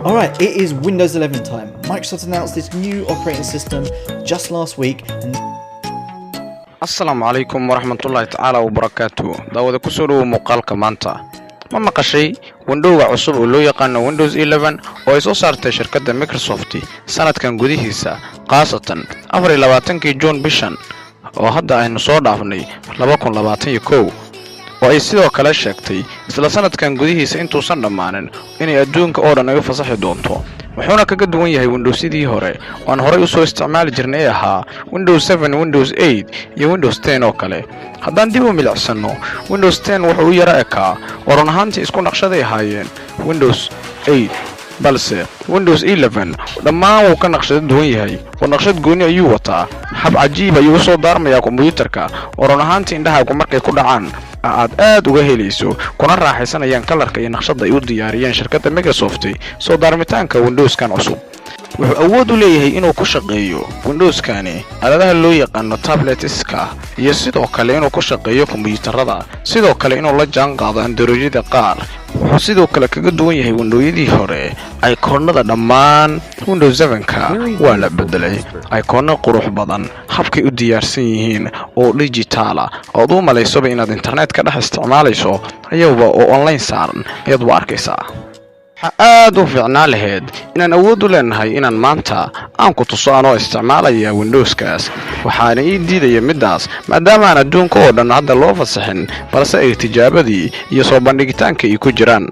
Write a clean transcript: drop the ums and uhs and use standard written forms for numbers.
Alright, it is Windows 11 time. Microsoft announced this new operating system just last week and Assalamu alaikum warahmatullahi ta'ala wabarakatuh. Daawada ku soo dhawo muuqaalka maanta. Ma maqashay Windows cusub oo loo yaqaan Windows 11 oo ay soo saartay shirkadda Microsoft sanadkan gudihiisa, qaasatan 24 June bishan oo hadda aynu soo dhaafnay 2021. oo ay sidoo kale sheegtay isla sanadkan gudihiisa intuusan dhamaanin inay adduunka oo dhan ay u fasaxi doonto. wuxuuna kaga duwan yahay Windowsidii hore oo aan horay u soo isticmaali jirnay ahaa Windows 7, Windows 8 iyo Windows 10 oo kale. haddaan dib u milicsano, Windows 10 wuxuu u yara ekaa oo run ahaantii isku naqshaday ahaayeen Windows 8, balse Windows 11 dhammaan wuu ka naqshad duwan yahay oo naqshad gooni ayuu wataa. hab cajiib ayuu soo daarmayaa kombiyuutarka oo run ahaantii indhahaagu markay ku dhacaan aad uga helayso kuna raaxaysanayaan kalarka iyo naqshada ay u diyaariyeen shirkadda Microsoft soo daarmitaanka Windowskan cusub. wuxuu awood u leeyahay inuu ku shaqeeyo Windowskani aaladaha loo yaqaan tabletska iyo sidoo kale inuu ku shaqeeyo kombiyuutarada, sidoo kale inuu la jaan qaado Android-yada qaar. wuxuu sidoo kale kaga duwan yahay Windows-yadii hore icon-nada dhammaan Windows 7ka waa la bedelay icon qurux badan, habkay u diyaarsan yihiin oo digital ah oo u malayso inaad internet ka dhex isticmaalayso ayaba oo online saaran ayaad u arkaysaa. aad u fiicnaa lahayd inaan awood u leenahay inaan maanta aan ku tuso anoo isticmaalaya Windowskaas. waxaana ii diidaya midaas maadaama aan adduunka oo dhan hadda loo fasaxin, balse ay tijaabadii iyo soo bandhigitaanka ay ku jiraan.